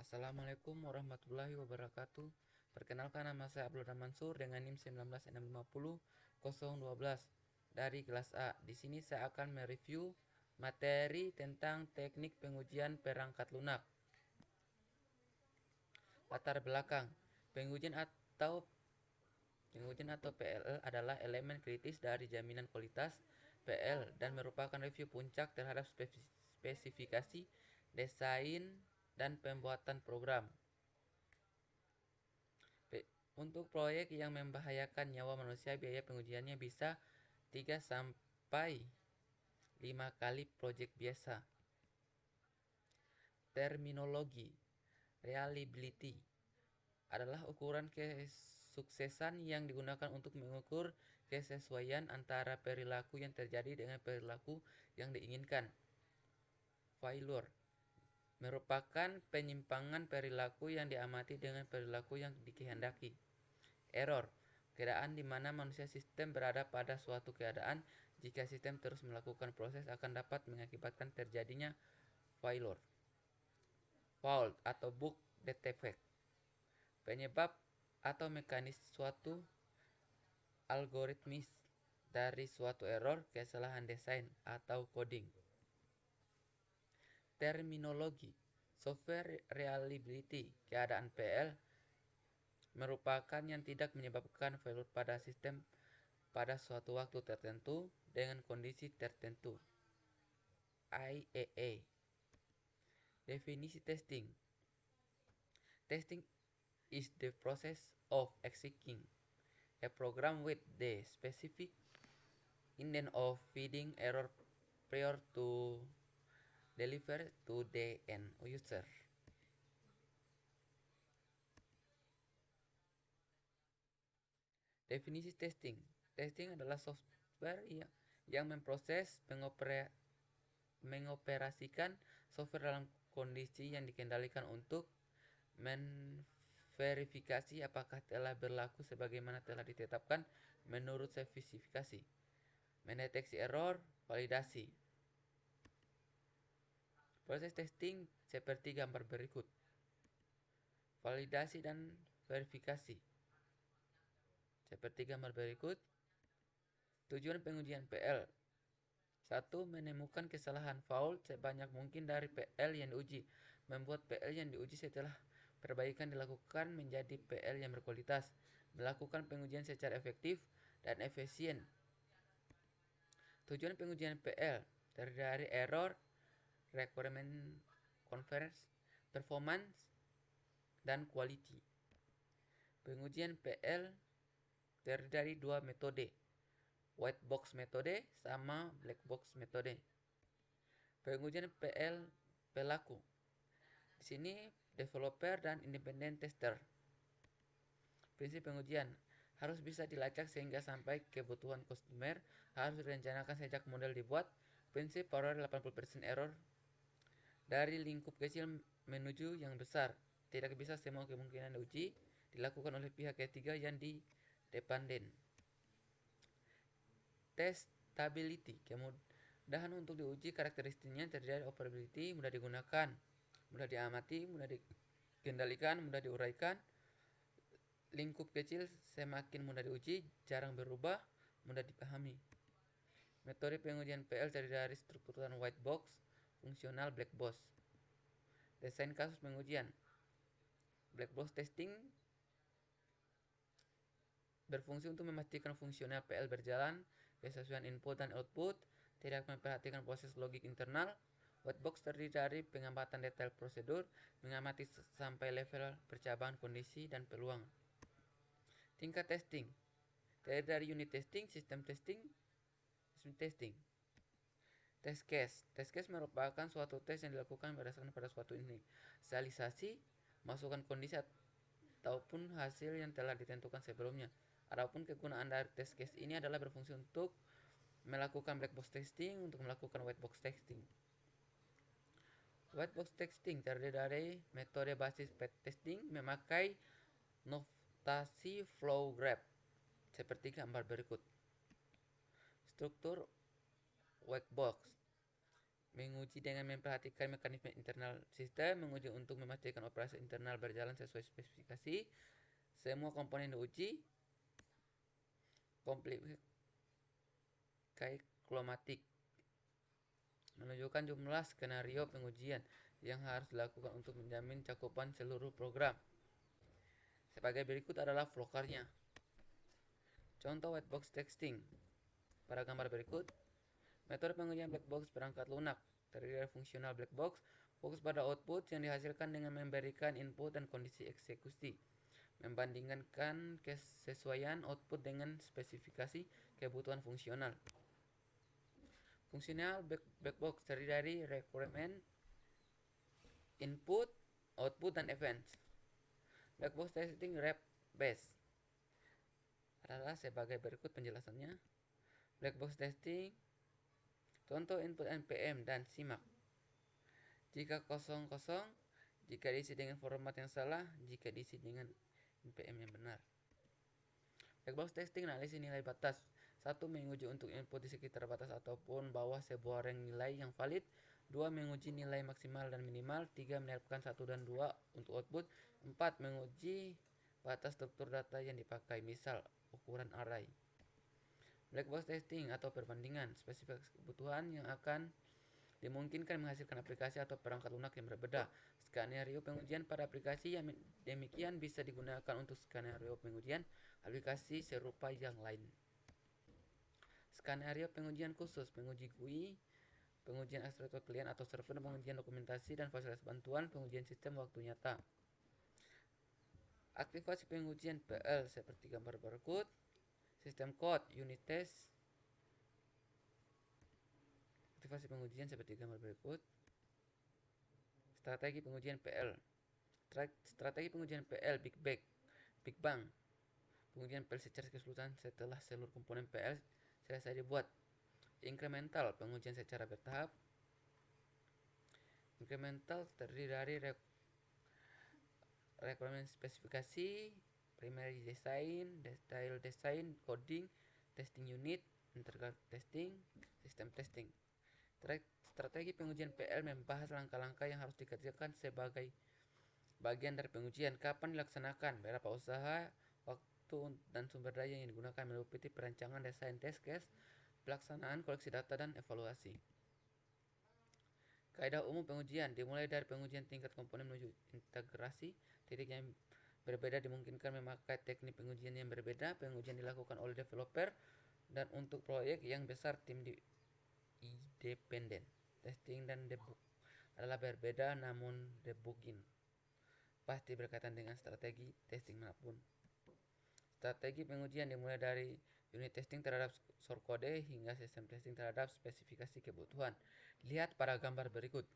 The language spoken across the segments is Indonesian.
Assalamualaikum warahmatullahi wabarakatuh. Perkenalkan, nama saya Abdul Rahman Mansur dengan NIM 19650 dari kelas A. Di sini saya akan mereview materi tentang teknik pengujian perangkat lunak. Latar belakang. Pengujian atau PLL adalah elemen kritis dari jaminan kualitas PL dan merupakan review puncak terhadap spesifikasi, desain, dan pembuatan program. Untuk proyek yang membahayakan nyawa manusia, biaya pengujiannya bisa 3 sampai 5 kali proyek biasa. Terminologi. Reliability adalah ukuran kesuksesan yang digunakan untuk mengukur kesesuaian antara perilaku yang terjadi dengan perilaku yang diinginkan. Failure merupakan penyimpangan perilaku yang diamati dengan perilaku yang dikehendaki. Error, keadaan di mana manusia sistem berada pada suatu keadaan. Jika sistem terus melakukan proses akan dapat mengakibatkan terjadinya failure. Fault atau bug defect, penyebab atau mekanisme suatu algoritmis dari suatu error, kesalahan desain, atau coding. Terminologi. Software reliability, keadaan PL merupakan yang tidak menyebabkan failure pada sistem pada suatu waktu tertentu dengan kondisi tertentu. IAA. Definisi testing. Testing is the process of executing a program with the specific intent of finding error prior to deliver to the end user. Definisi testing. Testing adalah software yang memproses, mengoperasikan software dalam kondisi yang dikendalikan untuk menverifikasi apakah telah berlaku sebagaimana telah ditetapkan menurut spesifikasi. Mendeteksi error, validasi. Proses testing seperti gambar berikut. Validasi dan verifikasi. Seperti gambar berikut. Tujuan pengujian PL. 1. Menemukan kesalahan fault sebanyak mungkin dari PL yang diuji. Membuat PL yang diuji setelah perbaikan dilakukan menjadi PL yang berkualitas. Melakukan pengujian secara efektif dan efisien. Tujuan pengujian PL terdiri dari error, requirement convergence, performance, dan quality. Pengujian PL terdiri dari dua metode, white box metode sama black box metode. Pengujian PL pelaku. Di sini developer dan independent tester. Prinsip pengujian harus bisa dilacak sehingga sampai kebutuhan customer, harus direncanakan sejak model dibuat. Prinsip power 80% error dari lingkup kecil menuju yang besar. Tidak bisa semua kemungkinan diuji dilakukan oleh pihak ketiga yang dependen. Testability, kemudahan untuk diuji karakteristiknya terdiri dari operability, mudah digunakan, mudah diamati, mudah dikendalikan, mudah diuraikan. Lingkup kecil semakin mudah diuji, jarang berubah, mudah dipahami. Metode pengujian PL terdiri dari strukturan white box, fungsional black box. Desain kasus pengujian. Black box testing berfungsi untuk memastikan fungsional PL berjalan, kesesuaian input dan output, tidak memperhatikan proses logik internal. White box terdiri dari pengamatan detail prosedur, mengamati sampai level percobaan kondisi dan peluang. Tingkat testing terdiri dari unit testing, sistem testing, test case. Test case merupakan suatu tes yang dilakukan berdasarkan pada suatu inisialisasi, masukan kondisi ataupun hasil yang telah ditentukan sebelumnya. Adapun kegunaan dari test case ini adalah berfungsi untuk melakukan black box testing, untuk melakukan white box testing. White box testing terdiri dari metode basis PET testing memakai notasi flow graph seperti gambar berikut. Struktur white box menguji dengan memperhatikan mekanisme internal sistem, menguji untuk memastikan operasi internal berjalan sesuai spesifikasi. Semua komponen diuji. Klomatik menunjukkan jumlah skenario pengujian yang harus dilakukan untuk menjamin cakupan seluruh program. Sebagai berikut adalah flowchartnya. Contoh white box testing. Pada gambar berikut, metode pengujian black box perangkat lunak terdiri dari fungsional black box, fokus pada output yang dihasilkan dengan memberikan input dan kondisi eksekusi, membandingkan kesesuaian output dengan spesifikasi kebutuhan fungsional. Fungsional black box terdiri dari requirement, input, output, dan events. Black box testing rep base adalah sebagai berikut penjelasannya. Black box testing, contoh input npm dan simak. Jika kosong, jika diisi dengan format yang salah, jika diisi dengan npm yang benar. Black box testing analisis nilai batas. 1. Menguji untuk input di sekitar batas ataupun bawah sebuah range nilai yang valid. 2. Menguji nilai maksimal dan minimal. 3. Menerapkan 1 dan 2 untuk output. 4. Menguji batas struktur data yang dipakai, misal ukuran array. Black box testing atau perbandingan spesifikasi kebutuhan yang akan dimungkinkan menghasilkan aplikasi atau perangkat lunak yang berbeda. Skenario pengujian pada aplikasi yang demikian bisa digunakan untuk skenario pengujian aplikasi serupa yang lain. Skenario pengujian khusus, penguji GUI, pengujian akselerator klien atau server, pengujian dokumentasi dan fasilitas bantuan, pengujian sistem waktu nyata. Aktivasi pengujian PL seperti gambar berikut. Sistem code, unit test. Aktivasi pengujian seperti gambar berikut. Strategi pengujian PL. Strategi pengujian PL Big Bang. Pengujian PL secara keseluruhan setelah seluruh komponen PL selesai dibuat. Incremental, pengujian secara bertahap. Incremental terdiri dari requirement spesifikasi, primary design, detail design, coding, testing unit, integral testing, sistem testing. Strategi pengujian PL membahas langkah-langkah yang harus dikerjakan sebagai bagian dari pengujian, kapan dilaksanakan, berapa usaha, waktu dan sumber daya yang digunakan, meliputi perancangan desain test case, pelaksanaan koleksi data dan evaluasi. Kaidah umum pengujian dimulai dari pengujian tingkat komponen menuju integrasi. Titik yang berbeda dimungkinkan memakai teknik pengujian yang berbeda. Pengujian dilakukan oleh developer dan untuk proyek yang besar tim independen. Testing dan debug adalah berbeda, namun debugging pasti berkaitan dengan strategi testing manapun. Strategi pengujian dimulai dari unit testing terhadap source code hingga sistem testing terhadap spesifikasi kebutuhan. Lihat pada gambar berikut.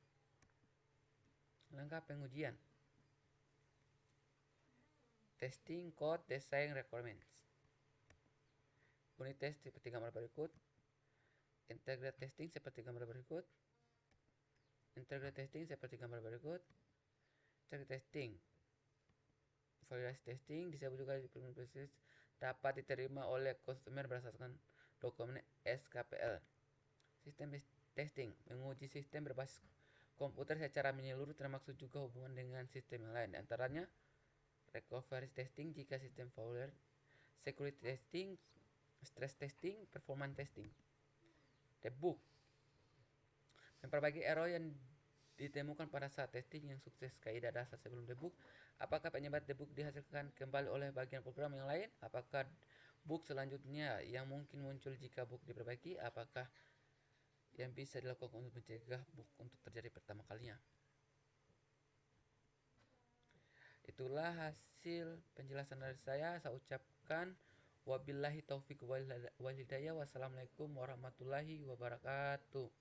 Langkah pengujian. Testing code design requirements. Unit test seperti gambar berikut. Integrated testing seperti gambar berikut. Integrated testing seperti gambar berikut. Integrated testing. Validasi testing disebut juga proses dapat diterima oleh customer berdasarkan dokumen SKPL. Sistem testing menguji sistem berbasis komputer secara menyeluruh, termasuk juga hubungan dengan sistem yang lain, antaranya recovery testing jika sistem failure, security testing, stress testing, performance testing. Debug memperbaiki error yang ditemukan pada saat testing yang sukses. Kaidah dasar sebelum debug: apakah penyebab debug dihasilkan kembali oleh bagian program yang lain? Apakah bug selanjutnya yang mungkin muncul jika bug diperbaiki? Apakah yang bisa dilakukan untuk mencegah bug untuk terjadi pertama kalinya? Itulah hasil penjelasan dari saya. Saya ucapkan wabillahi taufiq wal hidayah. Wassalamualaikum warahmatullahi wabarakatuh.